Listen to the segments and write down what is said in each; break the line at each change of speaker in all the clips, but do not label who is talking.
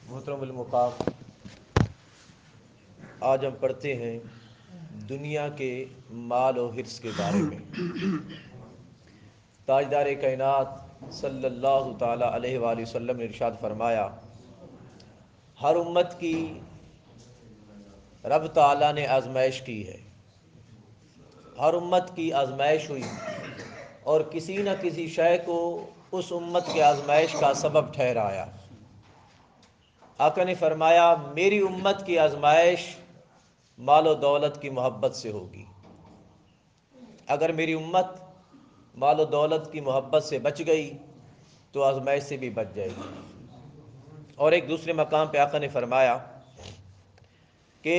محترم المقام، آج ہم پڑھتے ہیں دنیا کے مال و حرص کے بارے میں۔ تاجدار کائنات صلی اللہ تعالی علیہ وآلہ وسلم نے ارشاد فرمایا، ہر امت کی رب تعالیٰ نے آزمائش کی ہے، ہر امت کی آزمائش ہوئی اور کسی نہ کسی شے کو اس امت کی آزمائش کا سبب ٹھہرایا۔ آقا نے فرمایا، میری امت کی آزمائش مال و دولت کی محبت سے ہوگی۔ اگر میری امت مال و دولت کی محبت سے بچ گئی تو آزمائش سے بھی بچ جائے گی۔ اور ایک دوسرے مقام پہ آقا نے فرمایا کہ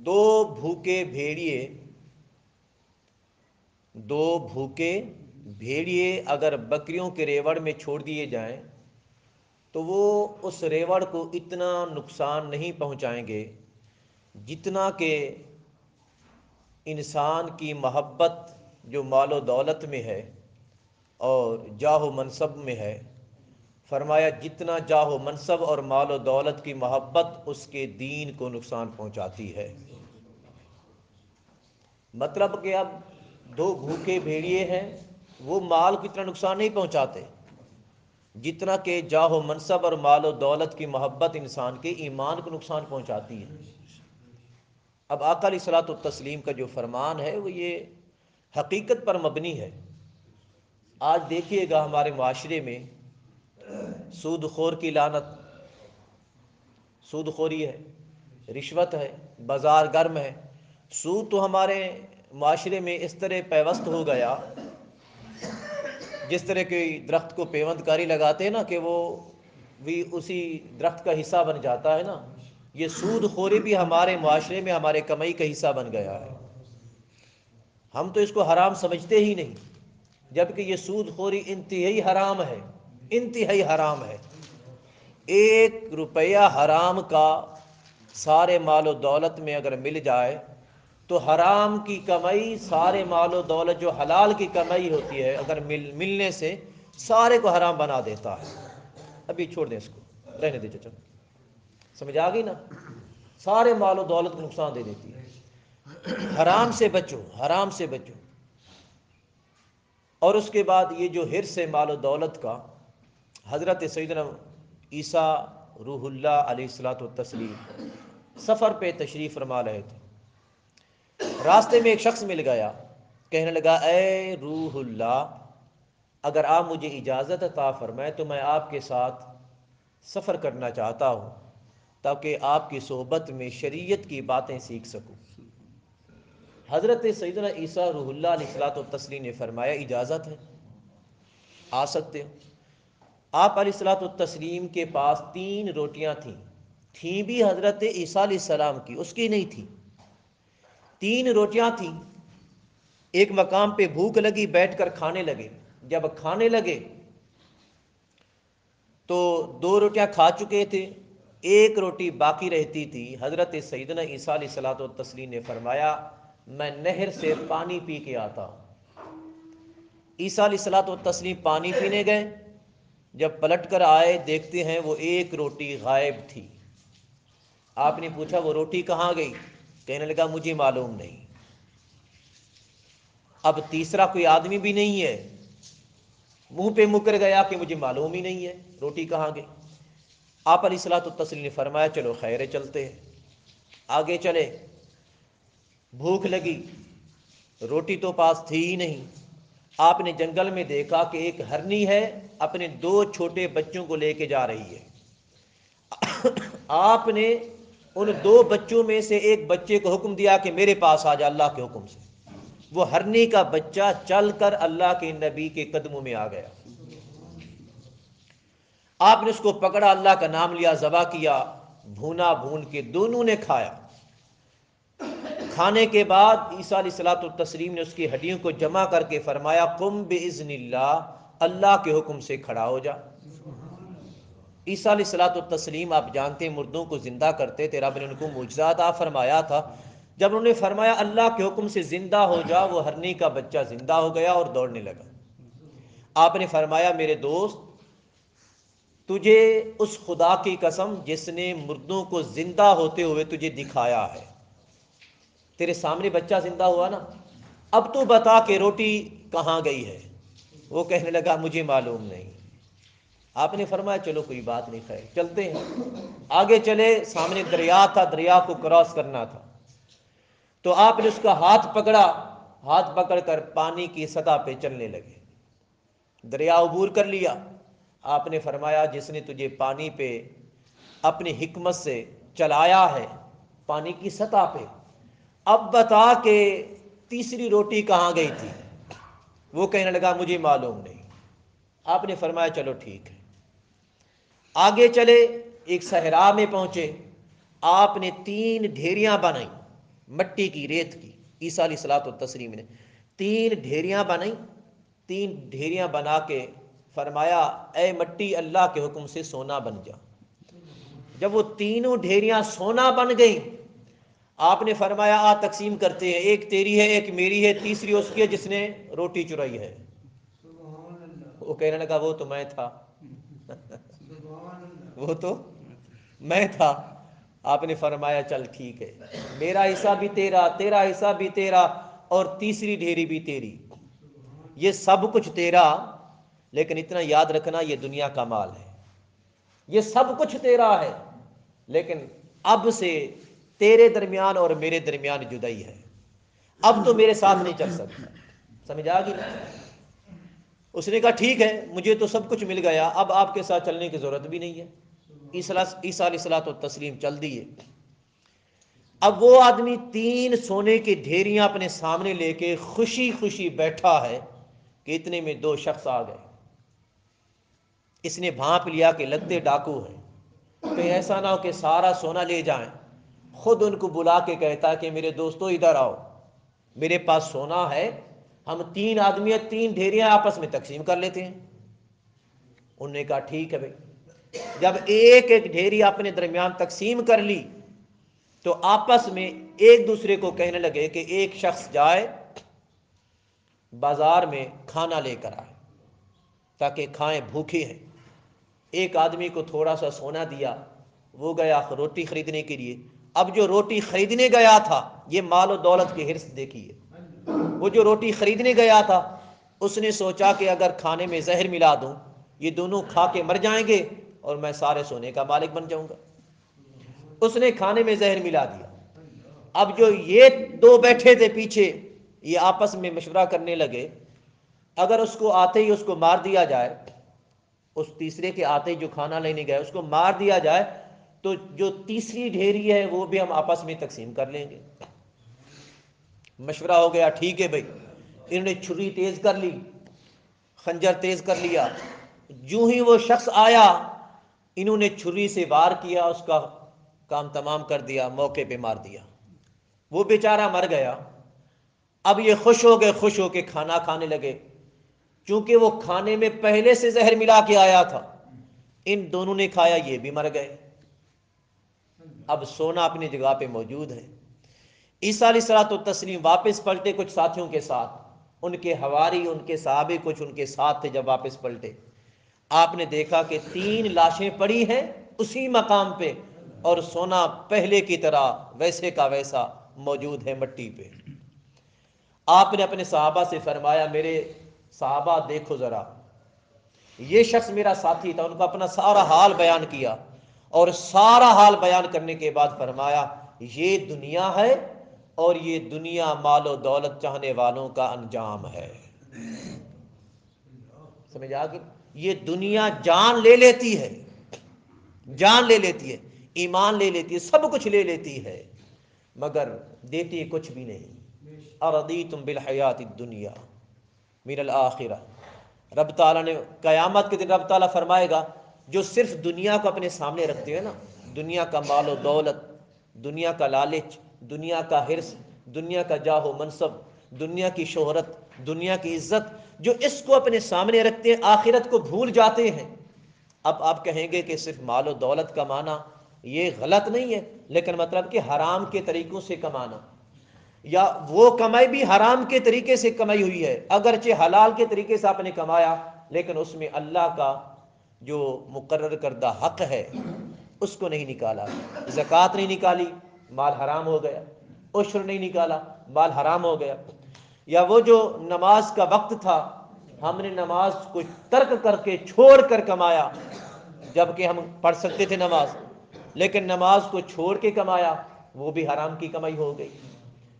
دو بھوکے بھیڑیے اگر بکریوں کے ریوڑ میں چھوڑ دیے جائیں تو وہ اس ریوڑ کو اتنا نقصان نہیں پہنچائیں گے جتنا کہ انسان کی محبت جو مال و دولت میں ہے اور جاہ و منصب میں ہے۔ فرمایا جتنا جاہ و منصب اور مال و دولت کی محبت اس کے دین کو نقصان پہنچاتی ہے۔ مطلب کہ اب دو بھوکے بھیڑیے ہیں، وہ مال کو اتنا نقصان نہیں پہنچاتے جتنا کہ جاہ و منصب اور مال و دولت کی محبت انسان کے ایمان کو نقصان پہنچاتی ہے۔ اب آقا علیہ الصلوۃ والتسلیم کا جو فرمان ہے وہ یہ حقیقت پر مبنی ہے۔ آج دیکھیے گا ہمارے معاشرے میں سود خور کی لعنت، سود خوری ہے، رشوت ہے، بازار گرم ہے۔ سود تو ہمارے معاشرے میں اس طرح پیوست ہو گیا، جس طرح کہ درخت کو پیوند کاری لگاتے ہیں نا کہ وہ بھی اسی درخت کا حصہ بن جاتا ہے نا، یہ سود خوری بھی ہمارے معاشرے میں ہمارے کمائی کا حصہ بن گیا ہے۔ ہم تو اس کو حرام سمجھتے ہی نہیں، جبکہ یہ سود خوری انتہائی حرام ہے، انتہائی حرام ہے۔ 1 روپیہ حرام کا سارے مال و دولت میں اگر مل جائے تو حرام کی کمائی سارے مال و دولت جو حلال کی کمائی ہوتی ہے اگر ملنے سے سارے کو حرام بنا دیتا ہے۔ ابھی چھوڑ دیں اس کو، رہنے دے چچا، سمجھ آ گئی نا؟ سارے مال و دولت کو نقصان دے دیتی ہے۔ حرام سے بچو، حرام سے بچو۔ اور اس کے بعد یہ جو حرص ہے مال و دولت کا، حضرت سیدنا عیسیٰ روح اللہ علیہ الصلوۃ والتسلیم سفر پہ تشریف فرما رہے تھے۔ راستے میں ایک شخص مل گیا، کہنے لگا، اے روح اللہ، اگر آپ مجھے اجازت عطا فرمائیں تو میں آپ کے ساتھ سفر کرنا چاہتا ہوں تاکہ آپ کی صحبت میں شریعت کی باتیں سیکھ سکوں۔ حضرت سیدنا عیسیٰ روح اللہ علیہ الصلوۃ والتسلیم نے فرمایا، اجازت ہے، آ سکتے ہو۔ آپ علیہ الصلوۃ والتسلیم کے پاس 3 روٹیاں تھیں بھی حضرت عیسیٰ علیہ السلام کی، اس کی نہیں تھی۔ 3 روٹیاں تھیں۔ ایک مقام پہ بھوک لگی، بیٹھ کر کھانے لگے۔ جب کھانے لگے تو 2 روٹیاں کھا چکے تھے، 1 روٹی باقی رہتی تھی۔ حضرت سیدنا عیسیٰ علیہ الصلوۃ والتسلیم نے فرمایا، میں نہر سے پانی پی کے آتا ہوں۔ عیسیٰ علیہ الصلوۃ والتسلیم پانی پینے گئے، جب پلٹ کر آئے دیکھتے ہیں وہ 1 روٹی غائب تھی۔ آپ نے پوچھا وہ روٹی کہاں گئی؟ کہنے لگا مجھے معلوم نہیں۔ اب تیسرا کوئی آدمی بھی نہیں ہے، منہ پہ مکر گیا کہ مجھے معلوم ہی نہیں ہے روٹی کہاں گئی۔ آپ علیہ الصلوۃ والتسلیم نے فرمایا، چلو خیر ہے، چلتے ہیں۔ آگے چلے، بھوک لگی، روٹی تو پاس تھی ہی نہیں۔ آپ نے جنگل میں دیکھا کہ ایک ہرنی ہے، اپنے 2 چھوٹے بچوں کو لے کے جا رہی ہے۔ آپ نے ان 2 بچوں میں سے ایک بچے کو حکم دیا کہ میرے پاس آ جا اللہ کے حکم سے۔ وہ ہرنی کا بچہ چل کر اللہ کے نبی کے قدموں میں آ گیا۔ آپ نے اس کو پکڑا، اللہ کا نام لیا، ذبح کیا، بھونا بھون کے دونوں نے کھایا۔ کھانے کے بعد عیسیٰ علیہ الصلوۃ والتسلیم نے اس کی ہڈیوں کو جمع کر کے فرمایا، قم باذن اللہ، اللہ کے حکم سے کھڑا ہو جا۔ عیسیٰ علیہ الصلوۃ والتسلیم آپ جانتے ہیں مردوں کو زندہ کرتے تھے، رب نے ان کو معجزہ عطا فرمایا تھا۔ جب انہوں نے فرمایا اللہ کے حکم سے زندہ ہو جا، وہ ہرنی کا بچہ زندہ ہو گیا اور دوڑنے لگا۔ آپ نے فرمایا، میرے دوست، تجھے اس خدا کی قسم جس نے مردوں کو زندہ ہوتے ہوئے تجھے دکھایا ہے، تیرے سامنے بچہ زندہ ہوا نا، اب تو بتا کہ روٹی کہاں گئی ہے؟ وہ کہنے لگا مجھے معلوم نہیں۔ آپ نے فرمایا چلو کوئی بات نہیں، خیر چلتے ہیں۔ آگے چلے، سامنے دریا تھا، دریا کو کراس کرنا تھا، تو آپ نے اس کا ہاتھ پکڑا، ہاتھ پکڑ کر پانی کی سطح پہ چلنے لگے، دریا عبور کر لیا۔ آپ نے فرمایا جس نے تجھے پانی پہ اپنی حکمت سے چلایا ہے، پانی کی سطح پہ، اب بتا کہ تیسری روٹی کہاں گئی تھی؟ وہ کہنے لگا مجھے معلوم نہیں۔ آپ نے فرمایا چلو ٹھیک ہے۔ آگے چلے، ایک صحرا میں پہنچے، آپ نے 3 ڈھیریاں بنائیں مٹی کی، ریت کی۔ عیسیٰ علیہ الصلوۃ والتسلیم نے 3 ڈھیریاں بنائیں، 3 ڈھیریاں بنا کے فرمایا اے مٹی اللہ کے حکم سے سونا بن جا۔ جب وہ تینوں ڈھیریاں سونا بن گئیں، آپ نے فرمایا آ تقسیم کرتے ہیں، ایک تیری ہے، ایک میری ہے، تیسری اس کی ہے جس نے روٹی چرائی ہے۔ وہ کہنے لگا وہ تو میں تھا، وہ تو میں تھا۔ آپ نے فرمایا چل ٹھیک ہے، میرا حصہ بھی تیرا، تیرا حصہ بھی تیرا، اور تیسری ڈھیری بھی تیری، یہ سب کچھ تیرا، لیکن اتنا یاد رکھنا یہ دنیا کا مال ہے، یہ سب کچھ تیرا ہے، لیکن اب سے تیرے درمیان اور میرے درمیان جدائی ہے، اب تو میرے ساتھ نہیں چل سکتا۔ سمجھ آ گئی؟ اس نے کہا ٹھیک ہے، مجھے تو سب کچھ مل گیا، اب آپ کے ساتھ چلنے کی ضرورت بھی نہیں ہے۔ عیسیٰ علیہ الصلوۃ والتسلیم چل دیے۔ اب وہ آدمی 3 سونے کی ڈھیریاں اپنے سامنے لے کے خوشی خوشی بیٹھا ہے کہ اتنے میں 2 شخص آ گئے۔ اس نے بھانپ لیا کہ لگتے ڈاکو ہیں، کہ ایسا نہ ہو کہ سارا سونا لے جائیں۔ خود ان کو بلا کے کہتا کہ میرے دوستو ادھر آؤ، میرے پاس سونا ہے، ہم 3 آدمی 3 ڈھیریاں آپس میں تقسیم کر لیتے ہیں۔ انہوں نے کہا ٹھیک ہے بھائی۔ جب ایک ایک ڈھیری اپنے درمیان تقسیم کر لی تو آپس میں ایک دوسرے کو کہنے لگے کہ ایک شخص جائے بازار میں کھانا لے کر آئے تاکہ کھائیں، بھوکے ہیں۔ ایک آدمی کو تھوڑا سا سونا دیا، وہ گیا روٹی خریدنے کے لیے۔ اب جو روٹی خریدنے گیا تھا، یہ مال و دولت کی حرص دیکھیے، وہ جو روٹی خریدنے گیا تھا اس نے سوچا کہ اگر کھانے میں زہر ملا دوں یہ دونوں کھا کے مر جائیں گے اور میں سارے سونے کا مالک بن جاؤں گا۔ اس نے کھانے میں زہر ملا دیا۔ اب جو یہ 2 بیٹھے تھے پیچھے، یہ آپس میں مشورہ کرنے لگے اگر اس کو آتے ہی اس کو مار دیا جائے، اس تیسرے کے آتے ہی جو کھانا لینے گئے اس کو مار دیا جائے تو جو تیسری ڈھیری ہے وہ بھی ہم آپس میں تقسیم کر لیں گے۔ مشورہ ہو گیا، ٹھیک ہے بھائی۔ انہوں نے چھری تیز کر لی، خنجر تیز کر لیا، جو ہی وہ شخص آیا انہوں نے چھری سے وار کیا، اس کا کام تمام کر دیا، موقع پہ مار دیا، وہ بیچارہ مر گیا۔ اب یہ خوش ہو کے کھانا کھانے لگے، چونکہ وہ کھانے میں پہلے سے زہر ملا کے آیا تھا، ان دونوں نے کھایا، یہ بھی مر گئے۔ اب سونا اپنی جگہ پہ موجود ہے۔ عیسیٰ علیہ الصلوۃ والتسلیم واپس پلٹے کچھ ساتھیوں کے ساتھ، ان کے حواری، ان کے صحابے کچھ ان کے ساتھ تھے۔ جب واپس پلٹے آپ نے دیکھا کہ 3 لاشیں پڑی ہیں اسی مقام پہ، اور سونا پہلے کی طرح ویسے کا ویسا موجود ہے مٹی پہ۔ آپ نے اپنے صحابہ سے فرمایا میرے صحابہ دیکھو ذرا، یہ شخص میرا ساتھی تھا۔ ان کو اپنا سارا حال بیان کیا، اور سارا حال بیان کرنے کے بعد فرمایا یہ دنیا ہے اور یہ دنیا مال و دولت چاہنے والوں کا انجام ہے۔ سمجھ آ گئی؟ یہ دنیا جان لے لیتی ہے، جان لے لیتی ہے، ایمان لے لیتی ہے، سب کچھ لے لیتی ہے، مگر دیتی کچھ بھی نہیں۔ اردیتم بالحیات الدنیا من الآخرہ، رب تعالیٰ نے قیامت کے دن رب تعالیٰ فرمائے گا جو صرف دنیا کو اپنے سامنے رکھتے ہیں نا، دنیا کا مال و دولت، دنیا کا لالچ، دنیا کا حرص، دنیا کا جاہ و منصب، دنیا کی شہرت، دنیا کی عزت، جو اس کو اپنے سامنے رکھتے ہیں آخرت کو بھول جاتے ہیں۔ اب آپ کہیں گے کہ صرف مال و دولت کمانا یہ غلط نہیں ہے، لیکن مطلب کہ حرام کے طریقوں سے کمانا، یا وہ کمائی بھی حرام کے طریقے سے کمائی ہوئی ہے، اگرچہ حلال کے طریقے سے آپ نے کمایا لیکن اس میں اللہ کا جو مقرر کردہ حق ہے اس کو نہیں نکالا، زکوٰۃ نہیں نکالی مال حرام ہو گیا، عشر نہیں نکالا مال حرام ہو گیا، یا وہ جو نماز کا وقت تھا ہم نے نماز کو ترک کر کے چھوڑ کر کمایا، جبکہ ہم پڑھ سکتے تھے نماز، لیکن نماز کو چھوڑ کے کمایا، وہ بھی حرام کی کمائی ہو گئی۔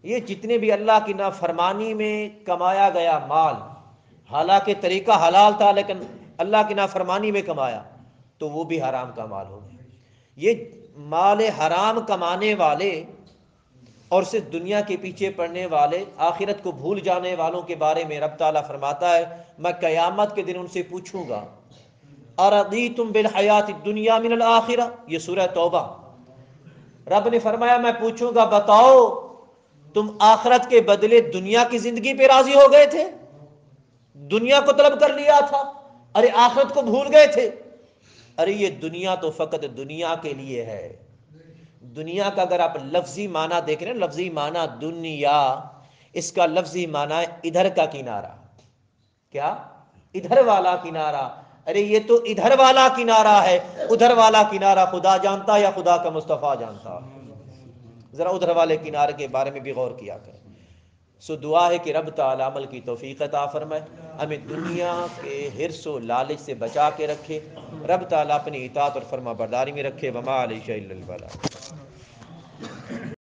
یہ جتنے بھی اللہ کی نافرمانی میں کمایا گیا مال، حالانکہ طریقہ حلال تھا لیکن اللہ کی نافرمانی میں کمایا تو وہ بھی حرام کا مال ہو گیا۔ یہ مال حرام کمانے والے اور صرف دنیا کے پیچھے پڑنے والے، آخرت کو بھول جانے والوں کے بارے میں رب تعالیٰ فرماتا ہے میں قیامت کے دن ان سے پوچھوں گا ارضیتم بالحیات الدنیا من الآخرہ، یہ سورہ توبہ۔ رب نے فرمایا میں پوچھوں گا بتاؤ تم آخرت کے بدلے دنیا کی زندگی پہ راضی ہو گئے تھے؟ دنیا کو طلب کر لیا تھا، ارے آخرت کو بھول گئے تھے؟ ارے یہ دنیا تو فقط دنیا کے لیے ہے۔ دنیا کا اگر آپ لفظی معنی دیکھیں نا، لفظی معنی دنیا، اس کا لفظی معنی ہے ادھر کا کنارہ۔ کیا؟ ادھر والا کنارہ۔ ارے یہ تو ادھر والا کنارہ ہے، ادھر والا کنارہ خدا جانتا یا خدا کا مصطفیٰ جانتا؟ ذرا ادھر والے کنارے کے بارے میں بھی غور کیا کریں۔ سو دعا ہے کہ رب تعالی عمل کی توفیق عطا فرمائے، ہمیں دنیا کے حرص و لالچ سے بچا کے رکھے، رب تعالی اپنی اطاعت اور فرما برداری میں رکھے۔ وما علیہ الا البلاغ۔